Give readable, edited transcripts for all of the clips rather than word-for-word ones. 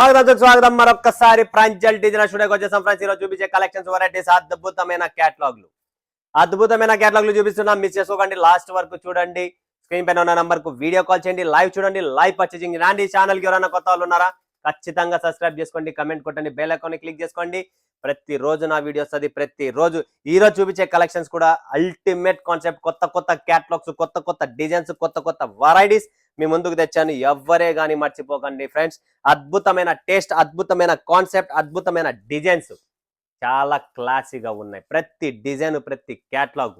స్వాగతం మరొకసారి ప్రాంజల్ డిజైనర్ స్టూడియోకి వచ్చేసాం ఫ్రెండ్స్. ఈరోజు చూపించే కలెక్షన్స్ వెరైటీస్ అద్భుతమైన క్యాటలాగ్లు చూపిస్తున్నాం. మిస్ చేసుకోకండి, లాస్ట్ వరకు చూడండి. స్క్రీన్ పైన ఉన్న నంబర్ కు వీడియో కాల్ చేయండి, లైవ్ చూడండి, లైవ్ పర్చేసింగ్ రాండి. ఛానల్ కి ఎవరైనా కొత్త వాళ్ళు ఉన్నారా ఖచ్చితంగా సబ్స్క్రైబ్ చేసుకోండి, కమెంట్ కొట్టండి, బెల్ ఐకాన్ క్లిక్ చేసుకోండి. ప్రతిరోజు నా వీడియోస్ అది ప్రతిరోజు. ఈ రోజు చూపించే కలెక్షన్స్ కూడా అల్టిమేట్ కాన్సెప్ట్, కొత్త క్యాటలాగ్స్, కొత్త డిజైన్స్, కొత్త వెరైటీస్ మీ ముందుకు తెచ్చాను. ఎవ్వరే గానీ మర్చిపోకండి ఫ్రెండ్స్. అద్భుతమైన టేస్ట్, అద్భుతమైన కాన్సెప్ట్, అద్భుతమైన డిజైన్స్ చాలా క్లాసీగా ఉన్నాయి. ప్రతి డిజైన్, ప్రతి క్యాటలాగ్,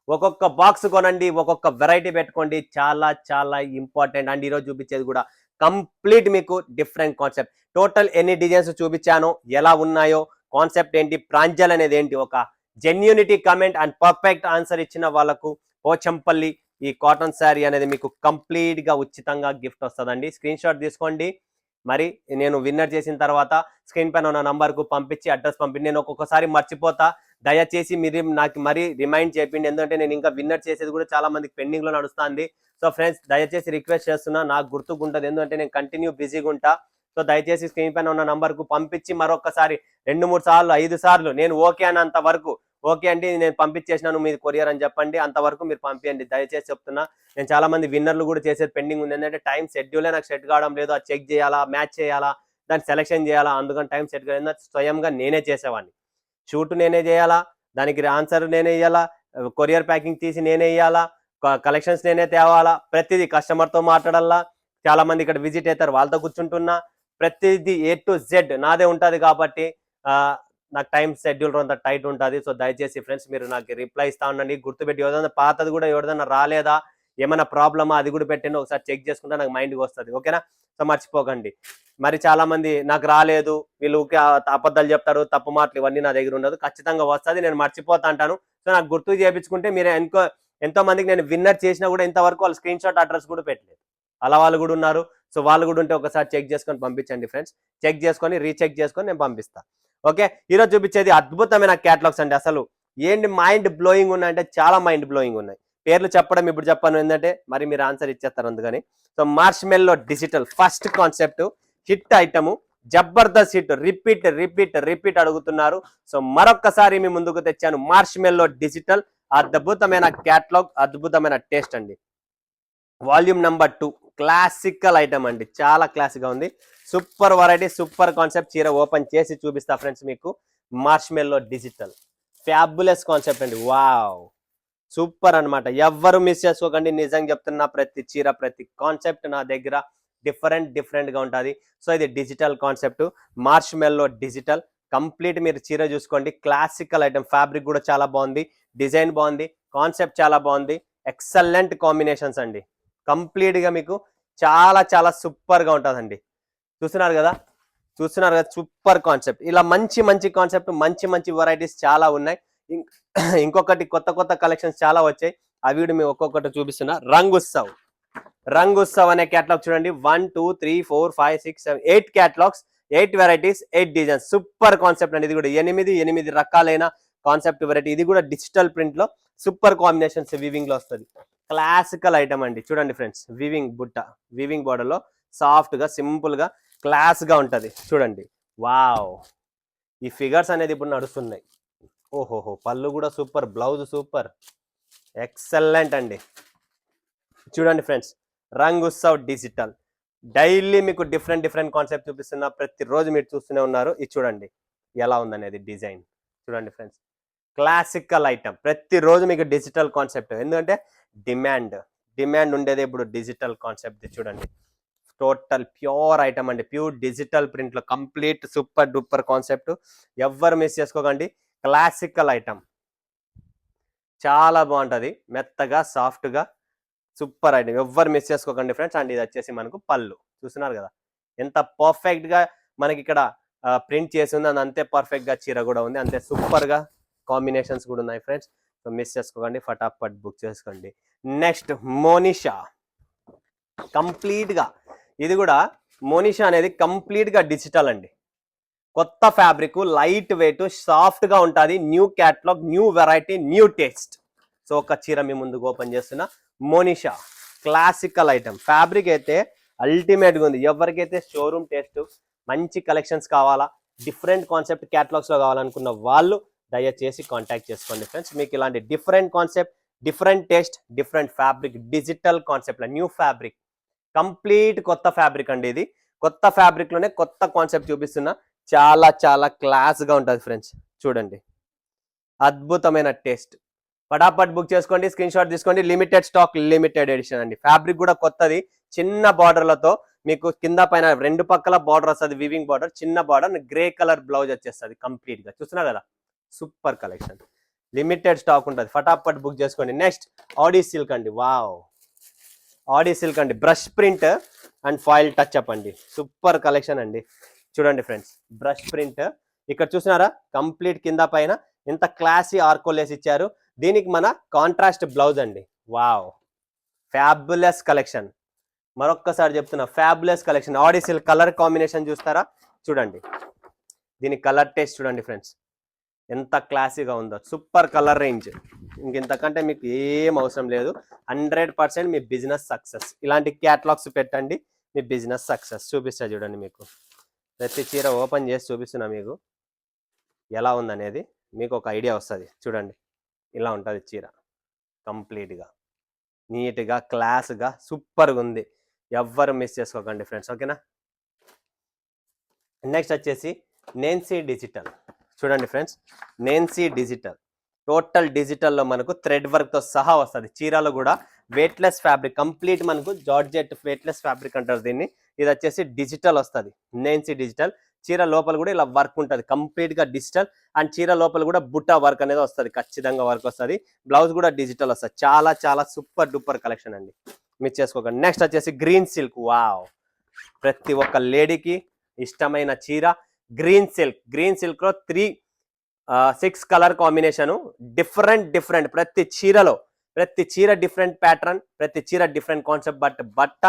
ఒక్కొక్క బాక్స్ కొనండి, ఒక్కొక్క వెరైటీ పెట్టుకోండి. చాలా ఇంపార్టెంట్. అండ్ ఈరోజు చూపించేది కూడా కంప్లీట్ మీకు డిఫరెంట్ కాన్సెప్ట్. టోటల్ ఎన్ని డిజైన్స్ చూపించానో, ఎలా ఉన్నాయో, కాన్సెప్ట్ ఏంటి, ప్రాంజల్ అనేది ఏంటి, ఒక genuinity comment and perfect answer ఇచ్చిన వాళ్ళకు పోచంపల్లి ఈ కాటన్ శారీ అనేది మీకు కంప్లీట్ గా ఉచితంగా గిఫ్ట్ వస్తుందండి. స్క్రీన్ షాట్ తీసుకోండి. మరి నేను విన్నర్ చేసిన తర్వాత స్క్రీన్ పైన ఉన్న నంబర్ కు పంపించి అడ్రస్ పంపించి, నేను ఒక్కొక్కసారి మర్చిపోతా, దయచేసి మీరు నాకు మరీ రిమైండ్ చేయండి. ఎందుకంటే నేను ఇంకా విన్నర్ చేసేది కూడా చాలా మందికి పెండింగ్ లో నడుస్తుంది. సో ఫ్రెండ్స్, దయచేసి రిక్వెస్ట్ చేస్తున్నా, నాకు గుర్తుకుంటుంది, ఎందుకంటే నేను కంటిన్యూ బిజీగా ఉంటా. సో దయచేసి స్క్రీన్ పైన ఉన్న నంబర్ కు పంపించి మరొకసారి 2-3 సార్లు 5 సార్లు నేను ఓకే అన్నంత వరకు, ఓకే అండి నేను పంపించేసినాను మీది కొరియర్ అని చెప్పండి, అంతవరకు మీరు పంపించండి. దయచేసి చెప్తున్నా, నేను చాలా మంది విన్నర్లు కూడా చేసేది పెండింగ్ ఉంది. ఎందుకంటే టైం షెడ్యూలే నాకు సెట్ కావడం లేదు. అది చెక్ చేయాలా, మ్యాచ్ చేయాలా, దాన్ని సెలెక్షన్ చేయాలా, అందుకని టైం సెట్ కాలేదు. స్వయంగా నేనే చేసేవాడిని. షూట్ నేనే చేయాలా, దానికి ఆన్సర్ నేనే ఇవ్వాలా, కొరియర్ ప్యాకింగ్ తీసి నేనే ఇవ్వాలా, కలెక్షన్స్ నేనే తేవాలా, ప్రతిదీ కస్టమర్తో మాట్లాడాలా. చాలా మంది ఇక్కడ విజిట్ అవుతారు, వాళ్ళతో కూర్చుంటున్నా. ప్రతిదీ A to Z నాదే ఉంటుంది. కాబట్టి నాకు టైం షెడ్యూల్ అంత టైట్ ఉంటుంది. సో దయచేసి ఫ్రెండ్స్, మీరు నాకు రిప్లై ఇస్తా ఉండండి. గుర్తుపెట్టి ఎవరైనా పాతది కూడా ఎవరిదైనా రాలేదా, ఏమైనా ప్రాబ్లమా, అది కూడా పెట్టండి, ఒకసారి చెక్ చేసుకుంటే నాకు మైండ్కి వస్తుంది. ఓకేనా? సో మర్చిపోకండి. మరి చాలా మంది నాకు రాలేదు, వీళ్ళు అబద్ధాలు చెప్తారు, తప్పు మాటలు, ఇవన్నీ నా దగ్గర ఉండదు. ఖచ్చితంగా వస్తుంది, నేను మర్చిపోతా అంటాను. సో నాకు గుర్తు చేయించుకుంటే మీరు ఎంతో మందికి నేను విన్నర్ చేసినా కూడా ఇంతవరకు వాళ్ళు స్క్రీన్ షాట్ అడ్రస్ కూడా పెట్టలేదు. అలా వాళ్ళు కూడా ఉన్నారు. సో వాళ్ళు కూడా ఉంటే ఒకసారి చెక్ చేసుకొని పంపించండి ఫ్రెండ్స్. చెక్ చేసుకొని రీచెక్ చేసుకొని నేను పంపిస్తాను. ఓకే, ఈరోజు చూపించేది అద్భుతమైన క్యాటలాగ్స్ అండి. అసలు ఏంటి మైండ్ బ్లోయింగ్ ఉన్నాయంటే చాలా మైండ్ బ్లోయింగ్ ఉన్నాయి. పేర్లు చెప్పడం ఇప్పుడు చెప్పాను, ఏంటంటే మరి మీరు ఆన్సర్ ఇచ్చేస్తారు అందుకని. So మార్ష్మెల్లో digital first concept, hit item, Jabardasth hit, repeat అడుగుతున్నారు. సో మరొక్కసారి మీ ముందుకు తెచ్చాను మార్ష్మెల్లో డిజిటల్. అద్భుతమైన క్యాటలాగ్, అద్భుతమైన టేస్ట్ అండి. వాల్యూమ్ నెంబర్ 2 క్లాసికల్ ఐటమ్ అండి, చాలా క్లాసిక్గా ఉంది. Super variety, super concept. చీర ఓపెన్ చేసి చూపిస్తా ఫ్రెండ్స్ మీకు. మార్ష్మెల్లో డిజిటల్ ఫ్యాబులస్ కాన్సెప్ట్ అండి. వావ్, సూపర్ అనమాట. ఎవ్వరు మిస్ చేసుకోకండి, నిజంగా చెప్తున్నా. ప్రతి చీర, ప్రతి కాన్సెప్ట్ నా దగ్గర డిఫరెంట్ గా ఉంటుంది. సో ఇది డిజిటల్ కాన్సెప్ట్, మార్ష్మెల్లో డిజిటల్. కంప్లీట్ మీరు చీర చూసుకోండి, క్లాసికల్ ఐటమ్. ఫ్యాబ్రిక్ కూడా చాలా బాగుంది, డిజైన్ బాగుంది, కాన్సెప్ట్ చాలా బాగుంది. ఎక్సలెంట్ కాంబినేషన్స్ అండి. కంప్లీట్ గా మీకు చాలా సూపర్ గా ఉంటుందండి. చూస్తున్నారు కదా, సూపర్ కాన్సెప్ట్. ఇలా మంచి కాన్సెప్ట్, మంచి వెరైటీస్ చాలా ఉన్నాయి. ఇంకొకటి కొత్త కలెక్షన్స్ చాలా వచ్చాయి. అవి కూడా మేము ఒక్కొక్కటి చూపిస్తున్నా. రంగ్ ఉత్సవ్ అనే క్యాటలాగ్ చూడండి. 1 2 3 4 5 6 7 8 catalogues, 8 varieties, 8 designs. Super concept అండి. ఇది కూడా 8 రకాలైన కాన్సెప్ట్ వెరైటీ. ఇది కూడా డిజిటల్ ప్రింట్ లో సూపర్ కాంబినేషన్స్, వివింగ్ లో వస్తుంది. క్లాసికల్ ఐటమ్ అండి. చూడండి ఫ్రెండ్స్, వివింగ్ బుట్ట, వివింగ్ బోర్డర్ లో సాఫ్ట్ గా, సింపుల్ గా, క్లాస్ గా ఉంటది. చూడండి, వావ్. ఈ ఫిగర్స్ అనేది ఇప్పుడు నడుస్తున్నాయి. ఓహోహో, పళ్ళు కూడా సూపర్, బ్లౌజ్ సూపర్, ఎక్సలెంట్ అండి. చూడండి ఫ్రెండ్స్, రంగ్ ఉత్సవ్ డిజిటల్. డైలీ మీకు డిఫరెంట్ కాన్సెప్ట్ చూపిస్తున్నా. ప్రతిరోజు మీరు చూస్తూనే ఉన్నారు. ఇది చూడండి ఎలా ఉందనేది డిజైన్. చూడండి ఫ్రెండ్స్, క్లాసికల్ ఐటమ్. ప్రతిరోజు మీకు డిజిటల్ కాన్సెప్ట్, ఎందుకంటే డిమాండ్ ఉండేది ఇప్పుడు డిజిటల్ కాన్సెప్ట్. చూడండి, టోటల్ ప్యూర్ ఐటమ్ అండి, ప్యూర్ డిజిటల్ ప్రింట్ లో కంప్లీట్ సూపర్ డూపర్ కాన్సెప్ట్. ఎవ్వరు మిస్ చేసుకోకండి. క్లాసికల్ ఐటమ్ చాలా బాగుంటది, మెత్తగా, సాఫ్ట్ గా, సూపర్ ఐటమ్. ఎవ్వరు మిస్ చేసుకోకండి ఫ్రెండ్స్. అండ్ ఇది వచ్చేసి మనకు పళ్ళు. చూస్తున్నారు కదా ఎంత పర్ఫెక్ట్ గా మనకి ఇక్కడ ప్రింట్ చేసి ఉంది. అది అంతే పర్ఫెక్ట్ గా చీర కూడా ఉంది, అంతే సూపర్ గా కాంబినేషన్స్ కూడా ఉన్నాయి ఫ్రెండ్స్. సో మిస్ చేసుకోకండి, ఫటాఫట్ బుక్ చేసుకోండి. నెక్స్ట్ మోనిషా. కంప్లీట్ గా ఇది కూడా మోనిషా అనేది కంప్లీట్ గా డిజిటల్ అండి. కొత్త ఫ్యాబ్రిక్, లైట్ వెయిట్, సాఫ్ట్ గా ఉంటుంది. New catalogue, new variety, new taste. So ఒక చీర మీ ముందుకు ఓపెన్ చేస్తున్నా. Monisha classical item. ఫ్యాబ్రిక్ అయితే అల్టిమేట్ గా ఉంది. ఎవరికైతే షోరూమ్ టేస్ట్, మంచి కలెక్షన్స్ కావాలా, డిఫరెంట్ కాన్సెప్ట్ క్యాటలాగ్స్లో కావాలనుకున్న వాళ్ళు దయచేసి కాంటాక్ట్ చేసుకోండి ఫ్రెండ్స్. మీకు ఇలాంటి different concept, different taste, different fabric, digital కాన్సెప్ట్లో న్యూ ఫ్యాబ్రిక్, కంప్లీట్ కొత్త ఫ్యాబ్రిక్ అండి. ఇది కొత్త ఫ్యాబ్రిక్లోనే కొత్త కాన్సెప్ట్ చూపిస్తున్నా. చాలా చాలా క్లాస్గా ఉంటుంది ఫ్రెండ్స్. చూడండి, అద్భుతమైన టేస్ట్. ఫటాఫట్ బుక్ చేసుకోండి, స్క్రీన్ షాట్ తీసుకోండి. లిమిటెడ్ స్టాక్, లిమిటెడ్ ఎడిషన్ అండి. ఫ్యాబ్రిక్ కూడా కొత్తది, చిన్న బార్డర్లతో మీకు కింద పైన రెండు పక్కల బార్డర్ వస్తుంది, వివింగ్ బార్డర్, చిన్న బార్డర్, గ్రే కలర్ బ్లౌజ్ వచ్చేస్తుంది కంప్లీట్గా. చూస్తున్నారు కదా, సూపర్ కలెక్షన్. లిమిటెడ్ స్టాక్ ఉంటుంది, ఫటాఫట్ బుక్ చేసుకోండి. నెక్స్ట్ ఆడీ సిల్క్ అండి. వావ్, ఆడీ సిల్క్ అండి, brush print and foil touch up అండి. సూపర్ కలెక్షన్ అండి. చూడండి ఫ్రెండ్స్, బ్రష్ ప్రింట్ ఇక్కడ చూసినారా, కంప్లీట్ కింద పైన ఎంత క్లాసీ ఆర్కోలేస్ ఇచ్చారు. దీనికి మన కాంట్రాస్ట్ బ్లౌజ్ అండి. Wow, fabulous collection. మరొక్కసారి చెప్తున్నా, fabulous collection. Audi silk colour combination చూస్తారా, చూడండి. దీని కలర్ టేస్ట్ చూడండి ఫ్రెండ్స్, ఎంత క్లాసీగా ఉందో. సూపర్ కలర్ రేంజ్, ఇంకెంతకంటే మీకు ఏం అవసరం లేదు. 100% మీ బిజినెస్ సక్సెస్. ఇలాంటి క్యాటలాగ్స్ పెట్టండి, మీ బిజినెస్ సక్సెస్. చూపిస్తా చూడండి, మీకు ప్రతి చీర ఓపెన్ చేసి చూపిస్తున్నా, మీకు ఎలా ఉందనేది మీకు ఒక ఐడియా వస్తుంది. చూడండి, ఇలా ఉంటుంది చీర, కంప్లీట్గా నీట్గా క్లాస్గా సూపర్గా ఉంది. ఎవ్వరు మిస్ చేసుకోకండి ఫ్రెండ్స్, ఓకేనా. నెక్స్ట్ వచ్చేసి నేన్సీ డిజిటల్. చూడండి ఫ్రెండ్స్, నేన్సీ డిజిటల్ టోటల్ డిజిటల్లో మనకు థ్రెడ్ వర్క్తో సహా వస్తుంది. చీరలు కూడా వెయిట్లెస్ ఫ్యాబ్రిక్, కంప్లీట్ మనకు జార్జెట్ వెయిట్లెస్ ఫ్యాబ్రిక్ అంటారు దీన్ని. ఇది వచ్చేసి డిజిటల్ వస్తుంది, నేన్సీ డిజిటల్. చీర లోపల కూడా ఇలా వర్క్ ఉంటుంది, కంప్లీట్గా డిజిటల్. అండ్ చీర లోపల కూడా బుట్టా వర్క్ అనేది వస్తుంది, ఖచ్చితంగా వర్క్ వస్తుంది. బ్లౌజ్ కూడా డిజిటల్ వస్తుంది. చాలా చాలా సూపర్ డూపర్ కలెక్షన్ అండి, మిస్ చేసుకోకండి. నెక్స్ట్ వచ్చేసి గ్రీన్ సిల్క్. వావ్, ప్రతి ఒక్క లేడీకి ఇష్టమైన చీర గ్రీన్ సిల్క్. గ్రీన్ సిల్క్లో 6 కలర్ కాంబినేషను, డిఫరెంట్ ప్రతి చీర డిఫరెంట్ ప్యాటర్న్, ప్రతి చీర డిఫరెంట్ కాన్సెప్ట్. బట్ట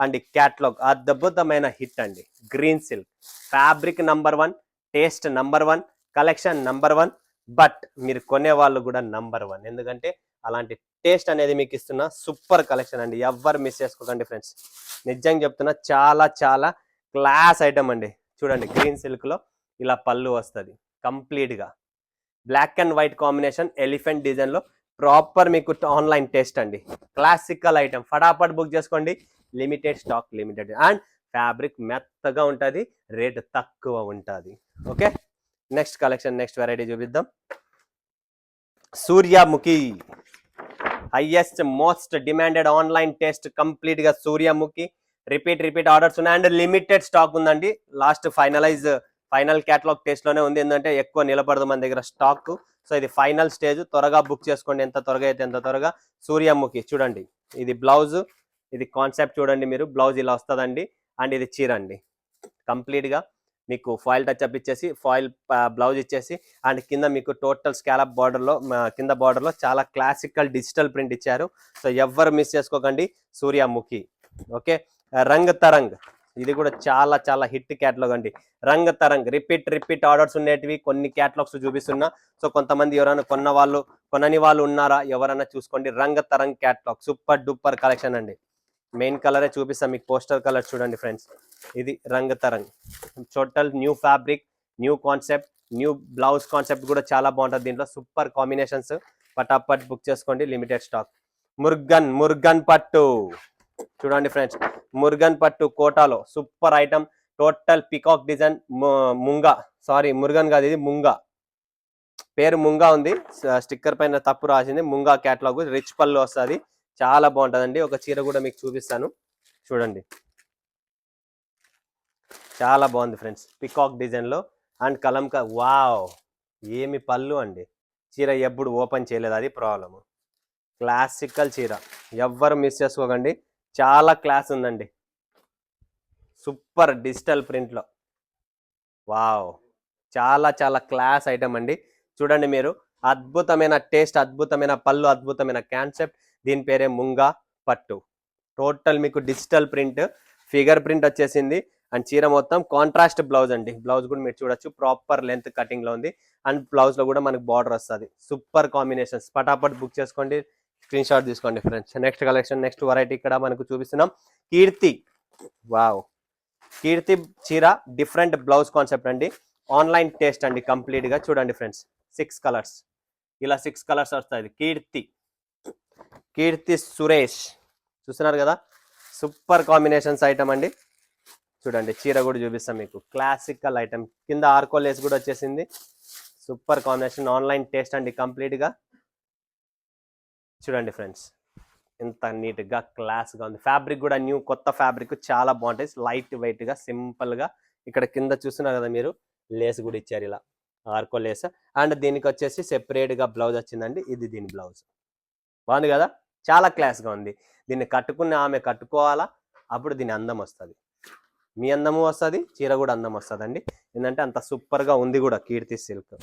అండ్ క్యాట్లాగ్ అద్భుతమైన హిట్ అండి. Green silk fabric number 1, taste number 1, collection number 1, but మీరు కొనే వాళ్ళు కూడా నంబర్ 1. ఎందుకంటే అలాంటి టేస్ట్ అనేది మీకు ఇస్తున్న సూపర్ కలెక్షన్ అండి. ఎవ్వరు మిస్ చేసుకోకండి ఫ్రెండ్స్, నిజంగా చెప్తున్నా. చాలా చాలా క్లాస్ ఐటమ్ అండి. చూడండి, గ్రీన్ సిల్క్లో ఇలా పళ్ళు వస్తుంది కంప్లీట్గా, black and white combination, elephant డిజైన్లో ప్రాపర్ మీకు ఆన్లైన్ టెస్ట్ అండి. క్లాసికల్ ఐటమ్, ఫటాఫట్ బుక్ చేసుకోండి. Limited stock, limited. And fabric మెత్తగా ఉంటుంది, రేట్ తక్కువ ఉంటుంది. Okay, next collection, next variety చూపిద్దాం. Suryamukhi, highest most demanded online test, కంప్లీట్గా సూర్యముఖి. రిపీట్ ఆర్డర్స్ ఉన్నాయి అండ్ లిమిటెడ్ స్టాక్ ఉందండి. లాస్ట్ ఫైనల్ క్యాటలాగ్ టెస్ట్లోనే ఉంది, ఎందుకంటే ఎక్కువ నిలబడదు మన దగ్గర స్టాక్. సో ఇది ఫైనల్ స్టేజ్, త్వరగా బుక్ చేసుకోండి, ఎంత త్వరగా అయితే ఎంత త్వరగా. సూర్యముఖి చూడండి, ఇది బ్లౌజ్, ఇది కాన్సెప్ట్ చూడండి మీరు. బ్లౌజ్ ఇలా వస్తుందండి, అండ్ ఇది చీర అండి. కంప్లీట్గా మీకు ఫాయిల్ టచ్ అప్ ఇచ్చేసి, ఫాయిల్ బ్లౌజ్ ఇచ్చేసి, అండ్ కింద మీకు టోటల్ స్కాలప్ బార్డర్లో, కింద బార్డర్లో చాలా క్లాసికల్ డిజిటల్ ప్రింట్ ఇచ్చారు. సో ఎవ్వరు మిస్ చేసుకోకండి, సూర్యముఖి. ఓకే, రంగ్ తరంగ్, ఇది కూడా చాలా చాలా హిట్ క్యాటలాగ్ అండి. రంగ్ తరంగ్ రిపీట్ ఆర్డర్స్ ఉండేటివి, కొన్ని క్యాటలాగ్స్ చూపిస్తున్నా. సో కొంతమంది ఎవరైనా కొనని వాళ్ళు ఉన్నారా, ఎవరైనా చూసుకోండి. Rang Tarang catalogue super duper collection అండి. మెయిన్ కలరే చూపిస్తాం మీకు, పోస్టర్ కలర్ చూడండి ఫ్రెండ్స్. ఇది Rang Tarang, total new fabric, new concept, new blouse concept కూడా చాలా బాగుంటుంది దీంట్లో. సూపర్ కాంబినేషన్స్, పటాపట్ బుక్ చేసుకోండి, లిమిటెడ్ స్టాక్. ముర్గన్ పట్టు చూడండి ఫ్రెండ్స్, మురుగన్ పట్టు కోటాలో super item. Total peacock design, Murugan కాదు, ఇది ముంగా, పేరు ముంగా ఉంది, స్టిక్కర్ పైన తప్పు రాసింది. ముంగా క్యాటలాగ్, రిచ్ పళ్ళు వస్తుంది, చాలా బాగుంటుందండి. ఒక చీర కూడా మీకు చూపిస్తాను చూడండి, చాలా బాగుంది ఫ్రెండ్స్. పికాక్ డిజైన్లో అండ్ కలంకా. వావ్, ఏమి పళ్ళు అండి. చీర ఎప్పుడు ఓపెన్ చేయలేదు, అది ప్రాబ్లము. క్లాసికల్ చీర, ఎవ్వరు మిస్ చేసుకోకండి, చాలా క్లాస్ ఉందండి. సూపర్ డిజిటల్ ప్రింట్లో. వావ్, చాలా చాలా క్లాస్ ఐటమ్ అండి. చూడండి మీరు, అద్భుతమైన టేస్ట్, అద్భుతమైన పళ్ళు, అద్భుతమైన కాన్సెప్ట్. దీని పేరే ముంగా పట్టు. టోటల్ మీకు డిజిటల్ ప్రింట్, ఫిగర్ ప్రింట్ వచ్చేసింది. అండ్ చీర మొత్తం కాంట్రాస్ట్ బ్లౌజ్ అండి. బ్లౌజ్ కూడా మీరు చూడొచ్చు, ప్రాపర్ లెంత్ కటింగ్లో ఉంది. అండ్ బ్లౌజ్లో కూడా మనకు బార్డర్ వస్తుంది. సూపర్ కాంబినేషన్స్, పటాపట్ బుక్ చేసుకోండి, స్క్రీన్ షాట్ తీసుకోండి friends. Next collection, next variety ఇక్కడ మనకు చూపిస్తున్నాం, కీర్తి. వావ్, కీర్తి చీర డిఫరెంట్ బ్లౌజ్ కాన్సెప్ట్ అండి. ఆన్లైన్ టేస్ట్ అండి కంప్లీట్ గా. చూడండి ఫ్రెండ్స్ 6 కలర్స్, ఇలా 6 కలర్స్ వస్తాయి. కీర్తి సురేష్ చూస్తున్నారు కదా, సూపర్ కాంబినేషన్స్ ఐటమ్ అండి. చూడండి చీర కూడా చూపిస్తాం మీకు, క్లాసికల్ ఐటమ్. కింద ఆర్కో లేస్ కూడా వచ్చేసింది. సూపర్ కాంబినేషన్, ఆన్లైన్ టేస్ట్ అండి కంప్లీట్ గా. చూడండి ఫ్రెండ్స్ ఎంత నీట్ గా క్లాస్ గా ఉంది. ఫ్యాబ్రిక్ కూడా న్యూ కొత్త ఫ్యాబ్రిక్, చాలా బాగుంటాయి. లైట్ వెయిట్ గా సింపుల్ గా. ఇక్కడ కింద చూస్తున్నారు కదా మీరు, లేస్ కూడా ఇచ్చారు ఇలా, ఆర్కో లేస్. అండ్ దీనికి వచ్చేసి సెపరేట్ గా బ్లౌజ్ వచ్చిందండి. ఇది దీని బ్లౌజ్, బాగుంది కదా, చాలా క్లాస్ గా ఉంది. దీన్ని కట్టుకున్న ఆమె కట్టుకోవాలా, అప్పుడు దీని అందం వస్తుంది. మీ అందము వస్తుంది, చీర కూడా అందం వస్తుంది అండి. ఏంటంటే అంత సూపర్ గా ఉంది కూడా కీర్తి సిల్క్.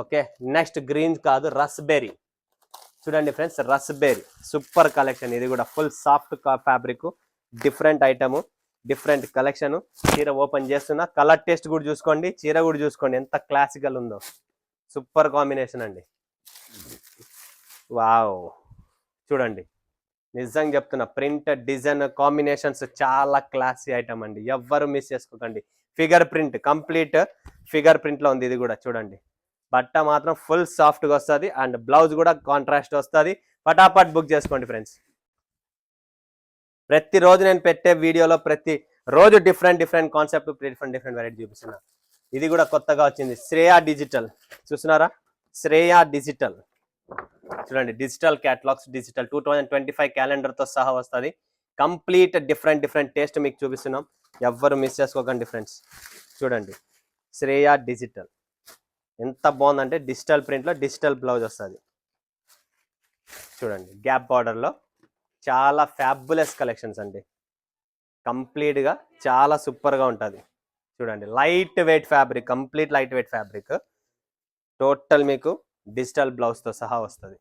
ఓకే, నెక్స్ట్ గ్రీన్ కాదు, రస్బెర్రీ. చూడండి ఫ్రెండ్స్, రస్బెర్రీ సూపర్ కలెక్షన్. ఇది కూడా full soft fabric, different item, different collection. చీర ఓపెన్ చేస్తున్నా, కలర్ టేస్ట్ కూడా చూసుకోండి, చీర కూడా చూసుకోండి ఎంత క్లాసికల్ ఉందో. సూపర్ కాంబినేషన్ అండి. వావ్, చూడండి నిజంగా చెప్తున్నా, ప్రింట్ డిజైన్ కాంబినేషన్స్ చాలా క్లాసీ ఐటమ్ అండి. ఎవ్వరు మిస్ చేసుకోకండి. Figure print, complete figure print లో ఉంది ఇది కూడా. చూడండి బట్ట మాత్రం ఫుల్ సాఫ్ట్ గా వస్తుంది. అండ్ బ్లౌజ్ కూడా కాంట్రాస్ట్ వస్తుంది. ఫటాఫట్ బుక్ చేసుకోండి ఫ్రెండ్స్. ప్రతిరోజు నేను పెట్టే వీడియోలో ప్రతి రోజు డిఫరెంట్ కాన్సెప్ట్, డిఫరెంట్ వెరైటీ చూపిస్తున్నా. ఇది కూడా కొత్తగా వచ్చింది, శ్రేయా డిజిటల్. చూస్తున్నారా, శ్రేయా డిజిటల్. చూడండి డిజిటల్ క్యాటలాగ్స్, డిజిటల్ 2025 క్యాలెండర్ తో సహా వస్తుంది. కంప్లీట్ డిఫరెంట్ టేస్ట్ మీకు చూపిస్తున్నాం. ఎవ్వరు మిస్ చేసుకోకండి ఫ్రెండ్స్. చూడండి శ్రేయా డిజిటల్ ఎంత బాగుందంటే, డిజిటల్ ప్రింట్ లో డిజిటల్ బ్లౌజ్ వస్తుంది. చూడండి గ్యాప్ బార్డర్ లో చాలా ఫ్యాబులస్ కలెక్షన్స్ అండి. కంప్లీట్ గా చాలా సూపర్ గా ఉంటుంది. చూడండి light weight fabric, complete light weight fabric. Total మీకు డిజిటల్ బ్లౌజ్ తో సహా వస్తుంది.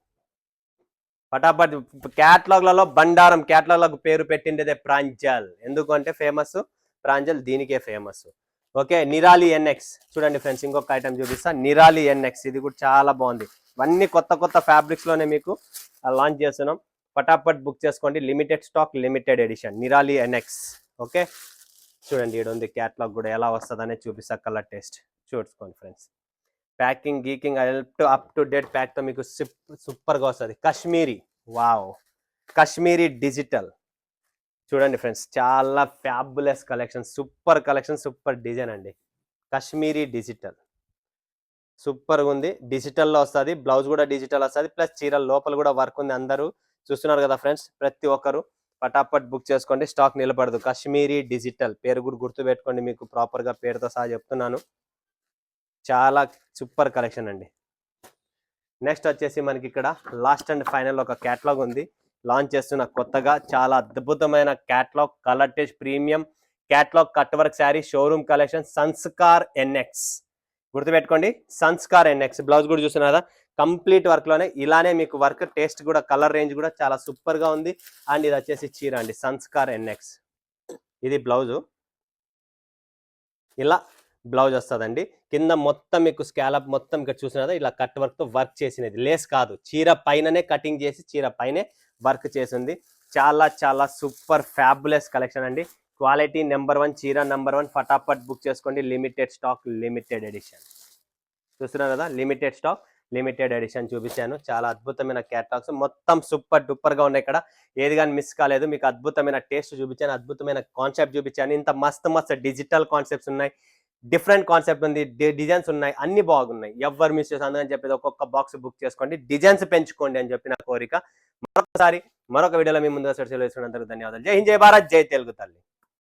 ఫటాఫట్ క్యాటలాగ్లలో బండారం, క్యాటలాగ్ పేరు పెట్టిండేదే ప్రాంజల్. ఎందుకంటే ఫేమస్ ప్రాంజల్, దీనికే ఫేమస్. Okay, Nirali NX. చూడండి ఫ్రెండ్స్, ఇంకొక ఐటమ్ చూపిస్తా, నిరాలి ఎన్ఎక్స్. ఇది కూడా చాలా బాగుంది. ఇవన్నీ కొత్త ఫ్యాబ్రిక్స్ లోనే మీకు లాంచ్ చేస్తున్నాం. ఫటాఫట్ బుక్ చేసుకోండి. Limited stock, limited edition, Nirali NX. Okay, చూడండి ఇక్కడ ఉంది క్యాటలాగ్ కూడా, ఎలా వస్తుంది అనేది చూపిస్తా. కలర్ టేస్ట్ చూసుకోండి ఫ్రెండ్స్. ప్యాకింగ్ గీకింగ్ అప్ టు డేట్ ప్యాక్ తో మీకు సూపర్ గా వస్తుంది. Kashmiri, wow, Kashmiri digital. చూడండి ఫ్రెండ్స్, చాలా fabulous collection, super collection, super design అండి. కాశ్మీరీ డిజిటల్ సూపర్ గా ఉంది. డిజిటల్లో వస్తుంది, బ్లౌజ్ కూడా డిజిటల్ వస్తుంది, ప్లస్ చీర లోపల కూడా వర్క్ ఉంది. అందరూ చూస్తున్నారు కదా ఫ్రెండ్స్, ప్రతి ఒక్కరు ఫటాఫట్ బుక్ చేసుకోండి, స్టాక్ నిలబడదు. కాశ్మీరీ డిజిటల్ పేరు కూడా గుర్తు పెట్టుకోండి, మీకు ప్రాపర్ గా పేరుతో సహా చెప్తున్నాను. చాలా సూపర్ కలెక్షన్ అండి. నెక్స్ట్ వచ్చేసి మనకి ఇక్కడ లాస్ట్ అండ్ ఫైనల్ ఒక క్యాటలాగ్ ఉంది, లాంచ్ చేస్తున్న కొత్తగా. చాలా అద్భుతమైన catalogue, colour taste premium catalogue, cut work sari, showroom collection, Sanskar NX. గుర్తుపెట్టుకోండి, సంస్కార్ ఎన్ఎక్స్. బ్లౌజ్ కూడా చూస్తున్నారు కదా, కంప్లీట్ వర్క్ లోనే ఇలానే మీకు వర్క్, టేస్ట్ కూడా, కలర్ రేంజ్ కూడా చాలా సూపర్ గా ఉంది. అండ్ ఇది వచ్చేసి చీర అండి, సంస్కార్ ఎన్ఎక్స్. ఇది బ్లౌజు, ఇలా బ్లౌజ్ వస్తుందండి. కింద మొత్తం మీకు స్కాలప్ మొత్తం ఇక్కడ చూసినా ఇలా కట్ వర్క్ తో వర్క్ చేసినది, లేస్ కాదు, చీర పైననే కటింగ్ చేసి చీర పైనే వర్క్ చేసింది. చాలా సూపర్ ఫ్యాబులస్ కలెక్షన్ అండి. క్వాలిటీ నెంబర్ 1, చీర నెంబర్ 1. ఫటాఫట్ బుక్ చేసుకోండి. Limited stock, limited edition. చూస్తున్నారు కదా, లిమిటెడ్ స్టాక్, లిమిటెడ్ ఎడిషన్ చూపించాను. చాలా అద్భుతమైన క్యాటలాగ్స్, మొత్తం సూపర్ డూపర్ గా ఉన్నాయి. ఇక్కడ ఏది కానీ మిస్ కాలేదు. మీకు అద్భుతమైన టేస్ట్ చూపించాను, అద్భుతమైన కాన్సెప్ట్ చూపించాను. ఇంత మస్తు డిజిటల్ కాన్సెప్ట్స్ ఉన్నాయి, డిఫరెంట్ కాన్సెప్ట్ ఉంది, డిజైన్స్ ఉన్నాయి, అన్ని బాగున్నాయి. ఎవరు మిస్ చేసి అందుకని చెప్పేది ఒక్కొక్క బాక్స్ బుక్ చేసుకోండి, డిజైన్స్ పెంచుకోండి అని చెప్పి నా కోరిక. మరొక వీడియోలో మీ ముందుగా ధన్యవాదాలు. జై హింద్, జై భారత్, జై తెలుగు తల్లి.